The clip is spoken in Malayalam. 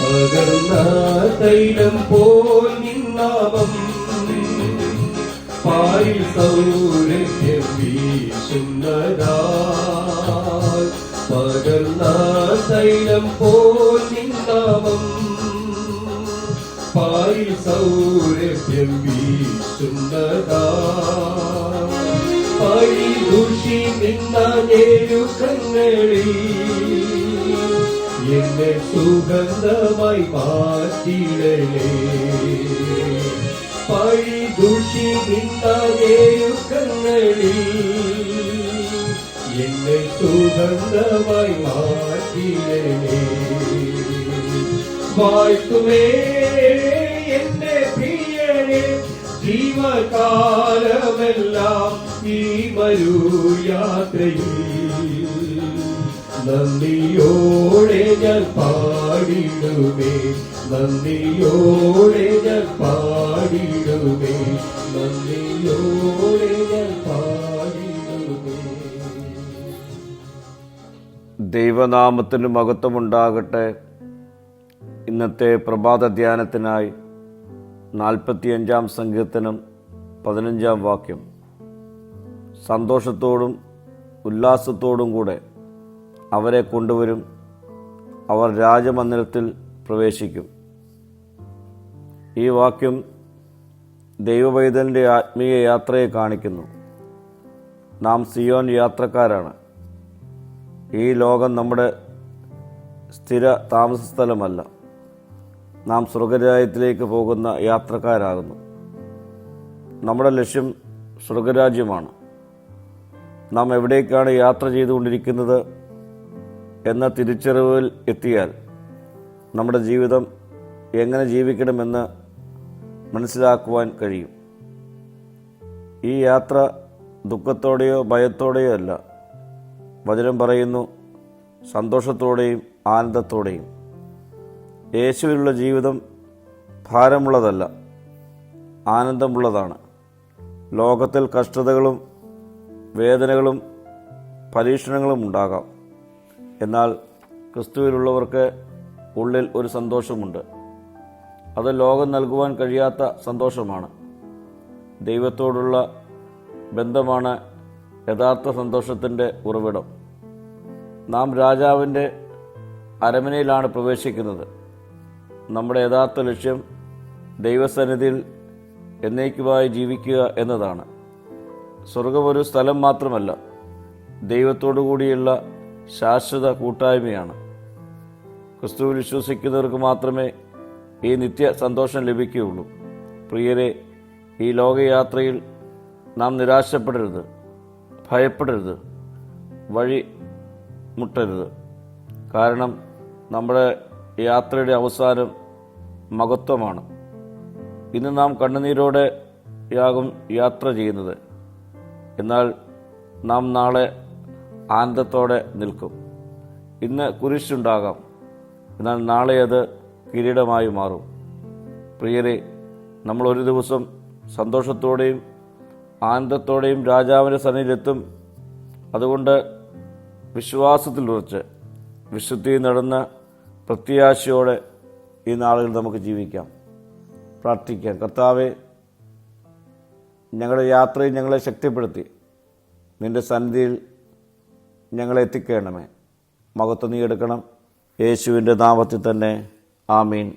പകർന്ന തൈലം പോൽ നിന്നാമം പാരിൽ സൗരഭ്യം വീശുന്നതാൽ. പകർന്ന തൈലം പോൽ നിന്നാമം പാരിൽ സൗരഭ്യം വീശുന്നതാൽ. പഴി ദുഷി നിന്ന ഞെരുക്കങ്ങളിൽ എന്നെ സുഗന്ധമായി മാറ്റിടലേ. പഴി ദുഷി നിന്ന ഞെരുക്കങ്ങളിൽ എന്നെ സുഗന്ധമായി മാറ്റിടലേ. വാഴ്ത്തുമേ എന്റെ പ്രിയനെ ജീവകാലമെല്ലാം ഈ വരൂ യാത്രയിൽ. നന്ദിയോടെ ഞാൻ പാടിടുമേ, നന്ദിയോടെ ഞാൻ പാടിടുമേ, നന്ദിയോടെ ഞാൻ പാടിടുമേ. ദൈവനാമത്തിന് മഹത്വമുണ്ടാകട്ടെ. ഇന്നത്തെ പ്രഭാത ധ്യാനത്തിനായി 45 സങ്കീർത്തനം 15 വാക്യം. സന്തോഷത്തോടും ഉല്ലാസത്തോടും കൂടെ അവരെ കൊണ്ടുവരും, അവർ രാജമന്ദിരത്തിൽ പ്രവേശിക്കും. ഈ വാക്യം ദൈവപൈതലിൻ്റെ ആത്മീയ യാത്രയെ കാണിക്കുന്നു. നാം സിയോൻ യാത്രക്കാരാണ്. ഈ ലോകം നമ്മുടെ സ്ഥിര താമസ സ്ഥലമല്ല. നാം സ്വർഗരാജ്യത്തിലേക്ക് പോകുന്ന യാത്രക്കാരാകുന്നു. നമ്മുടെ ലക്ഷ്യം സ്വർഗരാജ്യമാണ്. നാം എവിടേക്കാണ് യാത്ര ചെയ്തുകൊണ്ടിരിക്കുന്നത് എന്ന തിരിച്ചറിവിൽ എത്തിയാൽ നമ്മുടെ ജീവിതം എങ്ങനെ ജീവിക്കണമെന്ന് മനസ്സിലാക്കുവാൻ കഴിയും. ഈ യാത്ര ദുഃഖത്തോടെയോ ഭയത്തോടെയോ അല്ല. വചനം പറയുന്നു, സന്തോഷത്തോടെയും ആനന്ദത്തോടെയും. യേശുവിലുള്ള ജീവിതം ഭാരമുള്ളതല്ല, ആനന്ദമുള്ളതാണ്. ലോകത്തിൽ കഷ്ടതകളും വേദനകളും പരീക്ഷണങ്ങളും ഉണ്ടാകാം. എന്നാൽ ക്രിസ്തുവിലുള്ളവർക്ക് ഉള്ളിൽ ഒരു സന്തോഷമുണ്ട്. അത് ലോകം നൽകുവാൻ കഴിയാത്ത സന്തോഷമാണ്. ദൈവത്തോടുള്ള ബന്ധമാണ് യഥാർത്ഥ സന്തോഷത്തിൻ്റെ ഉറവിടം. നാം രാജാവിൻ്റെ അരമനയിലാണ് പ്രവേശിക്കുന്നത്. നമ്മുടെ യഥാർത്ഥ ലക്ഷ്യം ദൈവസന്നിധിയിൽ എന്നേക്കുമായി ജീവിക്കുക എന്നതാണ്. സ്വർഗം ഒരു സ്ഥലം മാത്രമല്ല, ദൈവത്തോടു കൂടിയുള്ള ശാശ്വത കൂട്ടായ്മയാണ്. ക്രിസ്തുവിൽ വിശ്വസിക്കുന്നവർക്ക് മാത്രമേ ഈ നിത്യ സന്തോഷം ലഭിക്കുകയുള്ളൂ. പ്രിയരെ, ഈ ലോകയാത്രയിൽ നാം നിരാശപ്പെടരുത്, ഭയപ്പെടരുത്, വഴി മുട്ടരുത്. കാരണം നമ്മുടെ യാത്രയുടെ അവസാനം മഹത്വമാണ്. ഇന്ന് നാം കണ്ണുനീരോടെയാകും യാത്ര ചെയ്യുന്നത്. എന്നാൽ നാം നാളെ ആനന്ദത്തോടെ നിൽക്കും. ഇന്ന് കുരിശുണ്ടാകാം, എന്നാൽ നാളെ അത് കിരീടമായി മാറും. പ്രിയരെ, നമ്മൾ ഒരു ദിവസം സന്തോഷത്തോടെയും ആനന്ദത്തോടെയും രാജാവിൻ്റെ സന്നിധിയിലെത്തും. അതുകൊണ്ട് വിശ്വാസത്തിൽ ഉറച്ച് വിശുദ്ധിയിൽ നടന്ന പ്രത്യാശയോടെ ഈ നാളുകൾ നമുക്ക് ജീവിക്കാം. പ്രാർത്ഥിക്കാം. കർത്താവേ, ഞങ്ങളുടെ യാത്രയിൽ ഞങ്ങളെ ശക്തിപ്പെടുത്തി നിൻ്റെ സന്നിധിയിൽ ഞങ്ങളെ എത്തിക്കണമേ. മഹത്വം നീ എടുക്കണം. യേശുവിൻ്റെ നാമത്തിൽ തന്നെ. ആമീൻ.